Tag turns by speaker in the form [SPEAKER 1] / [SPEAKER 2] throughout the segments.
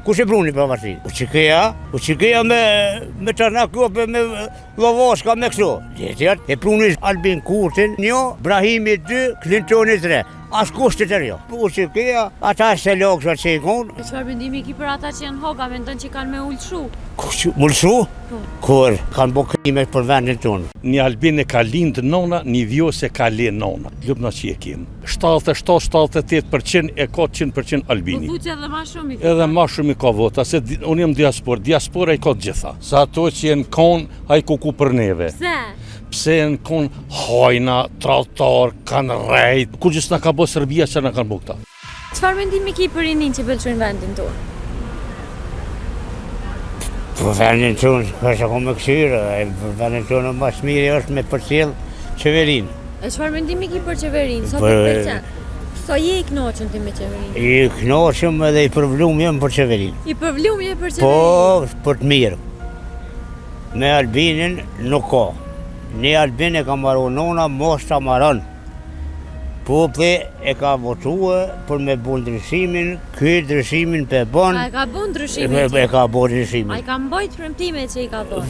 [SPEAKER 1] Kush e pruni pavarësinë? Uçikeja me Çarnakope, me Llovoska, me kështu. E pruni Albin Kurtin, 1, Brahimi 2, Clintoni 3. As kushtet e rjo. Uçikeja, ata se logësha që i konë.
[SPEAKER 2] E çfarë mendimi ki për ata që janë hoga, mendon që kanë me ullshu?
[SPEAKER 1] Mullshu? Kur? Kanë bo krime për vendin tonë.
[SPEAKER 3] Një Albin e ka lindë nona, një Vjose ka le nona. Lupna që e kemë. 77-78% e ka 100% Albini.
[SPEAKER 2] Po thuqe edhe ma shumë i
[SPEAKER 3] Edhe ma shumë i ka vota, se unë jam diaspora i ka gjitha. Sa ato që jenë konë, a i kuku për neve.
[SPEAKER 2] Pse?
[SPEAKER 3] Pse jenë konë hajna, tralltar, kanë rejt. Kur gjithë nga ka bo Serbia që nga kanë bo këta.
[SPEAKER 2] Çfarë mendimi ki për rinin që pëlqojnë vendin tonë?
[SPEAKER 1] Për vendin tonë, kështë ako me këshyrë, për vendin tonë mas miri është me përcjell qeverinë.
[SPEAKER 2] E çfarë mendimi ki për qeverinë? Sa për pëlqen? Sa je i knoqën ti me qeverinë?
[SPEAKER 1] I knoqëm edhe i përvlum jem për qeverinë.
[SPEAKER 2] I përvlum je për qeverinë?
[SPEAKER 1] Po, për të mirë. Me Albinin nuk ka. Një Albin e ka marru nona, mos ta marron. Popli e ka votua për me bu ndryshimin, ky ndryshimin pe bon.
[SPEAKER 2] A e ka bu ndryshimin?
[SPEAKER 1] E ka bu ndryshimin.
[SPEAKER 2] A i ka mbajt premtime që i ka thonë?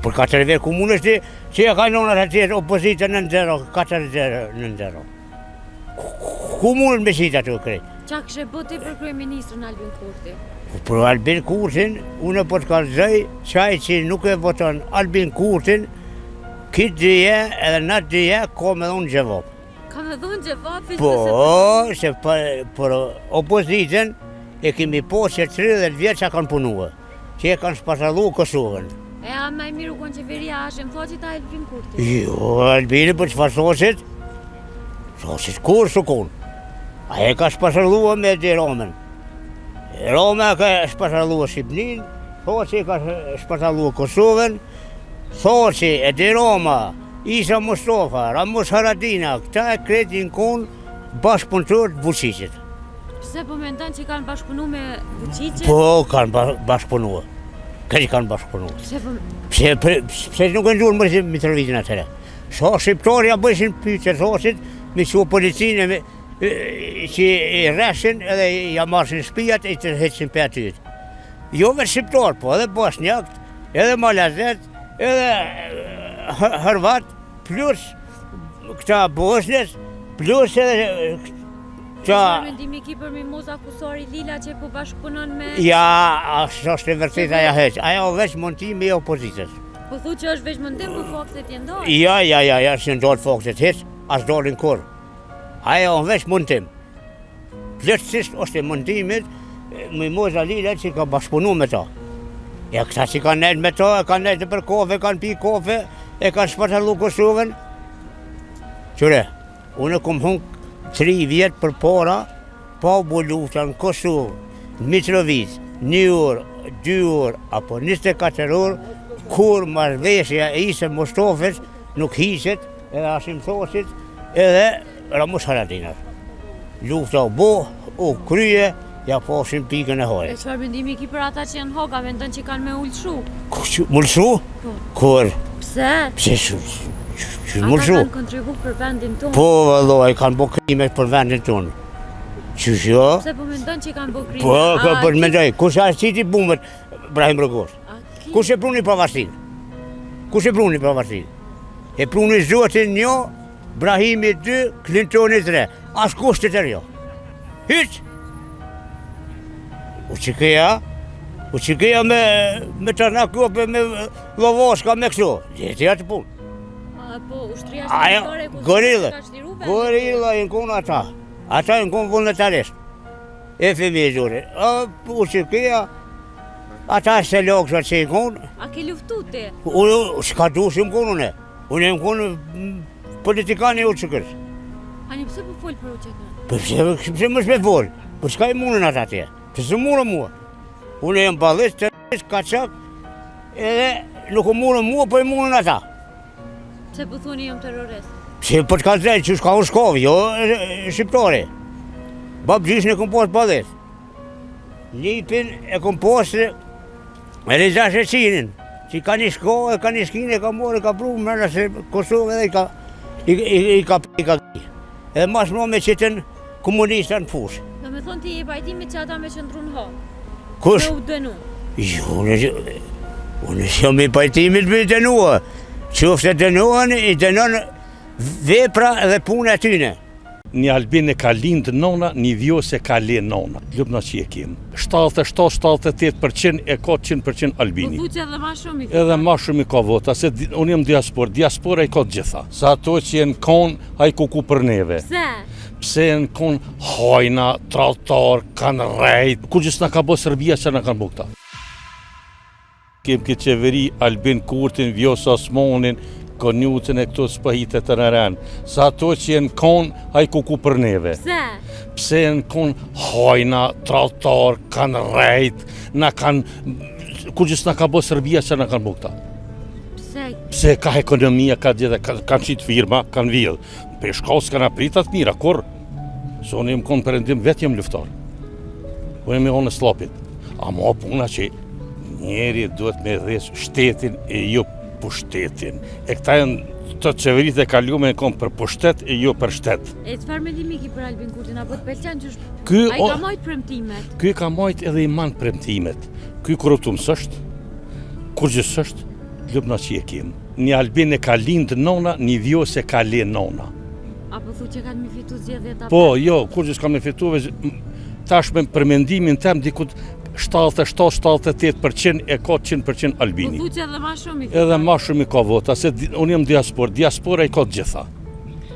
[SPEAKER 1] Për 4 vjet komunës që e ka nonat atje opozita 9-0, 4-0, 9-0. Ku mundën me qita të krejt?
[SPEAKER 2] Qa kështë bëti për kryeministrin Albin Kurti?
[SPEAKER 1] Për Albin Kurtin, unë po të kalzoj, qaj që nuk e voton Albin Kurtin, kitë dhije edhe natë dhije ka me dhonë gjevap.
[SPEAKER 2] Ka me dhonë gjevap?
[SPEAKER 1] Po, se për opozitën e kemi po që 30 vjetë që kanë punua, që e kanë shpashallu Kosovën.
[SPEAKER 2] E a me miru konë qeveria ashe, më thoqit a Albin Kurti?
[SPEAKER 1] Jo, Albini për që fasosit, sosit kur së konë. A e ka shpashallu me dhe Romen. Rome ka shpashallu Shqipnin, thoqit e ka shpashallu Kosovën, thoqit e dhe Roma, Isa Mustafa, Ramos Haradina, këta e kretin konë bashkëpunëtor të Vučićit.
[SPEAKER 2] Pse po mendon që kanë bashkëpunu me Vučićin?
[SPEAKER 1] Po, kanë bashkëpunu. Këtë kanë bashkëpunu. Pse nuk e ndurë mërë Mitrovicin atëre. Sa shqiptarja bëshin pyqe sosit, me që policinë që i reshin edhe ja marshin shpijat e të heqin për atyt. Jo vetë shqiptar, po edhe bosnjakt, edhe malazet, edhe hërvat, plus këta bosnjes, plus edhe
[SPEAKER 2] Çfarë mendimi ki për Mimoza Kusari Lila që po bashkëpunon me...
[SPEAKER 1] Ja, është e vërtet aja heq. Aja o veç montimi e opozitës.
[SPEAKER 2] Po thu që është veç montim për faktet i ndojë?
[SPEAKER 1] Ja, që ndojë faktet heq, as dolin kur. Aja o veç montim. Plëtsisht është e montimit Mimoza Lila që ka bashkëpunu me ta. Ja, këta që kanë nejtë me ta, kanë nejtë për kofe, kanë pi kofe, e kanë shpërtallu Kosovën. Qëre, unë kom hungë 3 vjetë për para, pa bu lufta në Kosovë, Mitrovic, 1 orë, 2 orë, apo 24 orë, kur marrëveshja e Isa Mustafës nuk hiqet, edhe Hashim Thosit, edhe Ramos Haradinat. Lufta u krye, ja poshim pikën e hojë.
[SPEAKER 2] E çfarë mendimi ki për ata që janë hoga, mendon që kanë me ullshu?
[SPEAKER 1] Mullshu? Kur?
[SPEAKER 2] Pse?
[SPEAKER 1] Pse
[SPEAKER 2] Ata kanë kontribu për vendin tonë?
[SPEAKER 1] Po, vëlloj, kanë bo krime për vendin tonë. Qysh jo?
[SPEAKER 2] Pse po mendon që kanë bo krime?
[SPEAKER 1] Po, për mendoj, kush a qiti bumbet Brahim Rogos? Kush e pruni pavarësinë? Kush e pruni pavarësinë? E pruni Zotin 1, Brahimi 2, Clintoni 3. As kushtet e rjo. Hyq! Uçikeja me Çarnakope, me Llovoska, me kështu. Gjithja të punë.
[SPEAKER 2] Po, ushtria shqiptare
[SPEAKER 1] gorilla i në konë ata. Ata i në konë vullnetarisht. FMI e zore. Uçikeja, ata se logësha që i konë.
[SPEAKER 2] A ke luftu ti?
[SPEAKER 1] Unë s'ka dushim konë une. Unë e më konë politikani Uçikës.
[SPEAKER 2] Ani pëse po folë për Uçikën?
[SPEAKER 1] Pëse më shpe folë? Për s'ka i munën ata tje? Pëse munën mua? Unë e më balist, terrorist, kaçak, edhe nuk u munën mua, po i munën ata.
[SPEAKER 2] Pse po thoni jam terrorist?
[SPEAKER 1] Pse po të kalzrej që s'ka u shkovë, jo shqiptare. Bab gjishën e kom posë balist. Lipin e kom posë Reza Shqecinin, që ka një shkovë, ka një shkinë, ka morë, ka pru, mërë se Kosovë edhe i ka Edhe mas më me qitën komunista në fushë.
[SPEAKER 2] Do me thonë ti i pajtimit që ata me qëndrun ho.
[SPEAKER 1] Kush?
[SPEAKER 2] Me u dënu.
[SPEAKER 1] Jo, unë jam i pajtimit me dënua. Qoftë dënuan, i dënon vepra dhe puna tyne.
[SPEAKER 3] Një albin e ka lindë nona, një vjose ka le nona. Ljubna që e kemë. 77-78% e ka 100% albini.
[SPEAKER 2] Po thu që edhe ma shumë i
[SPEAKER 3] Edhe ma shumë i ka vota, se unë jam diaspor, diaspora i ka gjitha. Sa ato që jenë konë, a i kuku për neve.
[SPEAKER 2] Pse?
[SPEAKER 3] Pse jenë konë hajna, tralltar, kanë rejt. Kur gjithë nga ka bo Serbia që nga kanë bo këta. Kemë këtë qeveri, Albin Kurtin, Vjosa Osmanin, Konjutin e këto s'pahitet të nëren. Sa ato që jenë konë, a i kuku për neve.
[SPEAKER 2] Pse?
[SPEAKER 3] Pse jenë konë hajna, tralltar, kanë rejt, na kanë... Kur gjithë nga ka bo Serbia që nga kanë bo këta.
[SPEAKER 2] Pse?
[SPEAKER 3] Pse ka ekonomia, ka gjithë, kanë qitë firma, kanë vjellë. Për shkallë s'kana pritat mira, kur? Se unë jem konë përëndim, vetë jem luftar. Unë jem e onë slapit. A ma puna që njeri duhet me dhes shtetin e jo pushtetin. E këta janë të qeverit e kalume e konë për pushtet e jo për shtet.
[SPEAKER 2] E çfarë mendimi ki për Albin Kurtin, apo të pëlqen që
[SPEAKER 3] Ky
[SPEAKER 2] ai ka majt premtimet?
[SPEAKER 3] Ky ka majt edhe i man premtimet. Ky korruptum s'është, kur gjë s'është, ljubna që e kemë. Një Albin e ka lindë nona, një vjose ka le nona.
[SPEAKER 2] Apo thu që kanë mi fitu zgjedhjet apo?
[SPEAKER 3] Po, jo, kur gjë s'ka me fitu, tash me përmendimin tem dikut 77-78% e ka 100% albini.
[SPEAKER 2] Po thu që edhe ma shumë i
[SPEAKER 3] Edhe ma shumë i ka vota, se unë jam diaspor, diaspora i ka gjitha.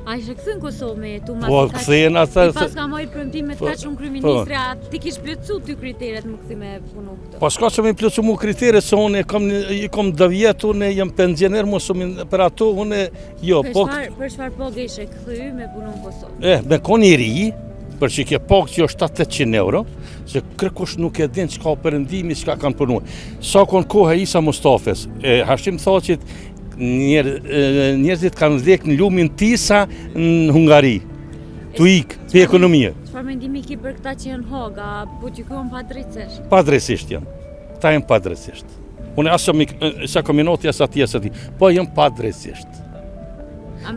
[SPEAKER 2] A ishe këthy në Kosovë me jetu?
[SPEAKER 3] Po, këthejnë ata...
[SPEAKER 2] I pas ka mojt premtimet ka shumë kryeministre, ti kish plotsu ty kriteret më këthi me punu këto?
[SPEAKER 3] Po, s'ka që me plotsu mu kritere, se unë i kom 10 vjetë, unë jam pensioner, mu shumë për ato, unë jo...
[SPEAKER 2] Për çfarë pogë ishe këthy me punu në Kosovë?
[SPEAKER 3] Me kon i ri, për që ke pagë që jo 700 euro, se kërkush nuk e din që ka përëndimi, që ka kanë punu. Sa konë kohë e Isa Mustafes, Hashim tha që njerëzit kanë vdek në lumin Tisa në Hungari, tu ikë, për ekonomie.
[SPEAKER 2] Çfarë mendimi ki për këta që janë hoga, po që këon pa drejtësisht?
[SPEAKER 3] Pa drejtësisht janë, ta janë pa drejtësisht. Unë asë kominoti, asë ati, po janë pa drejtësisht.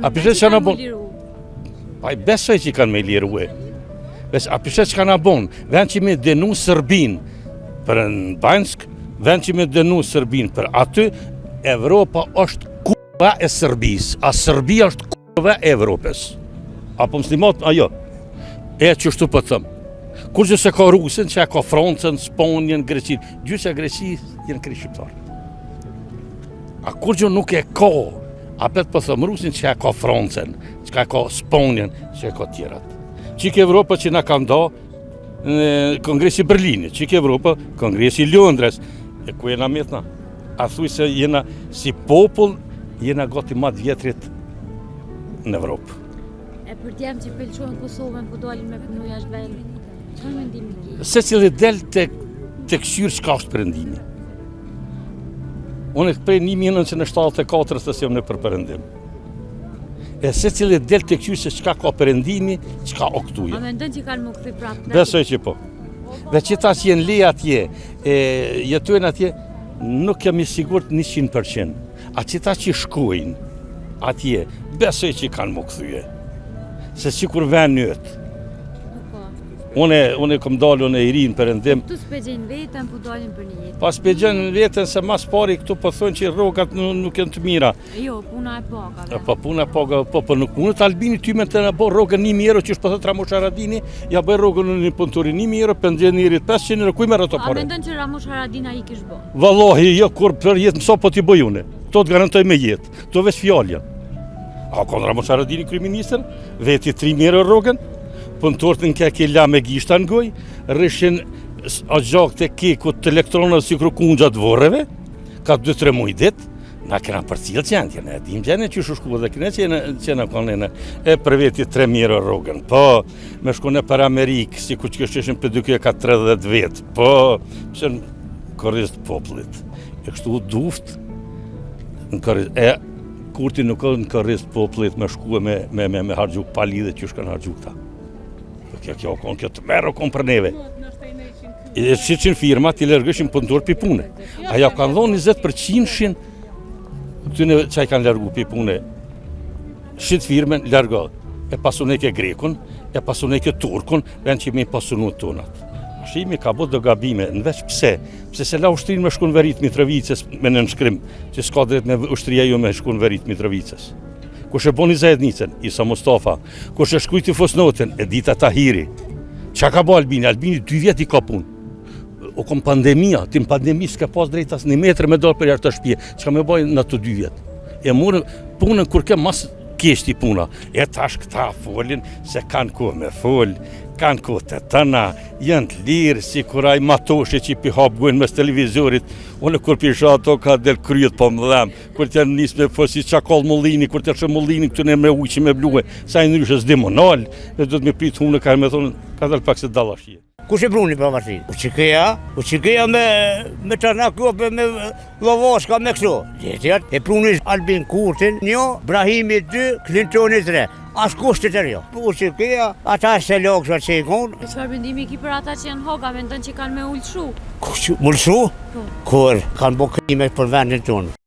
[SPEAKER 2] A përshë që kanë me liru?
[SPEAKER 3] Pa i besoj që kanë me liru e. A përshë që kanë abonë, vend që me denu Sërbin për në Banjsk, vend që me denu Sërbin për aty, Evropa është kurva e Sërbis, a Sërbia është kurva e Evropës. Apo muslimat, ajo, e që shtu për thëmë. Kur që se ka Rusin, që ka Francën, Spanjën, Greqin, gjysë e Greqi jenë kri shqiptarë. A kur që nuk e ka, a petë për thëmë Rusin që ka Francën, që ka Spanjën, që ka tjerat. Qikë Evropa që na kanë da në Kongresi Berlini, qikë Evropa, Kongresi Londres, e ku jena metna? A thuj se jena si popull, jena gati matë vjetrit në Evropë.
[SPEAKER 2] E për djemë që pëlqojnë Kosovën, po dalin me punu jashtë vendit, çfarë mendimi ki?
[SPEAKER 3] Se cili del të këshyrë që ka është përëndimi. Unë e prej 1974 të se jam në përpërëndim. E se cili del të këshyrë se qka ka përëndimi, qka o këtuje.
[SPEAKER 2] A me ndën që kanë më këthi prapë?
[SPEAKER 3] Besoj që po. Dhe që ta që jenë le atje, jetojnë atje, nuk jam i sigurt 100%. A që ta që shkojnë atje, besoj që kanë më këthyje. Se që kur ven njëtë. Unë kom dalë, unë e i rinë përëndim.
[SPEAKER 2] Tu s'pegjen vetën, po dalin për një jetë.
[SPEAKER 3] Pas pegjen vetën se mas pari këtu po thonë që rrogat nuk janë të mira.
[SPEAKER 2] Jo, puna e pagave.
[SPEAKER 3] Po puna e pagave, po nuk punët Albini ty me të në bo rrogën 1000 euro që është po thëtë Ramush Haradini, ja bëj rrogën në një punëturi 1000 euro, pensionerit 500 euro, kuj merë ato pare?
[SPEAKER 2] A mendon që Ramush Haradina i kish bo?
[SPEAKER 3] Vallahi, jo, kur për jetë mëso po t'i bëj une. To të garantoj me jetë, to veç fjallja. A konë Ramush Haradini kryeministër, veti 3000 euro rrogën, punëtorët në ke la me gishta në goj, rrishin a gjak të kekut të elektronët si krukunxat vorreve, ka 2-3 muj dit, na kena për cilë qëndje, ne dim gjene që shku dhe këne që në konene, e për veti 3000 euro rrogën, po, me shkone për Amerikë, si ku që kështishin për duke ka 30 vetë, po, që në korist poplit, e kështu duft, në korist, Kurti nuk në korist poplit me shku me hargjuk pali dhe që shkanë hargjuk ta. Kjo të merë o konë për neve. E 100 firma t'i lërgëshin punëtor për pune. A ja kanë dhonë 20% këtyne që i kanë lërgu për pune. 100 firmen lërgo. E pasu ne ke Grekun, e pasune këtë Turkun, vend që me pasunu tonat. Shimi ka bërë do gabime, në veç pse se la ushtrin me shkun verit Mitrovicës me në nënshkrim, që s'ka drejt me ushtria ju me shkun verit Mitrovicës. Kush e boni Zajednicën, Isa Mustafa, kush e shkujti Fosnotin, Edita Tahiri. Qa ka bë Albini? Albini 2 vjet i ka punë. O kom pandemia, tim pandemi s'ka pas drejt as 1 metër me dalë për jashtë të shtëpie. Çka më bojnë në të 2 vjet? E morën punën kur ke mas keshti puna. E tash këta folin se kanë kohë me fol, kanë kohë të tëna, janë të lirë, si kur ai matoshe që pi hap gojnë mes televizorit, unë kur pisha ato ka del kryet po më dhem, kur të janë nis me fosi çakall mullini, kur të shë mullini këtu në me ujë me bluë, sa i ndryshë s'demonal, e do të më prit hunë ka me thonë, ka dal pak se dallashje.
[SPEAKER 1] Kush e bruni pavarësinë? Uçikeja me Çarnakope, me Llovoska, me kështu. Tjetër e pruni Albin Kurtin, 1, Brahimi 2, Clintoni 3. As kushtet e rjo. Uçikeja, ata se logësha që i konë.
[SPEAKER 2] Çfarë mendimi ki për ata që janë hoga, mendon që kanë me ulshu?
[SPEAKER 1] Mulshu? Kur kanë bo krime për vendin tonë.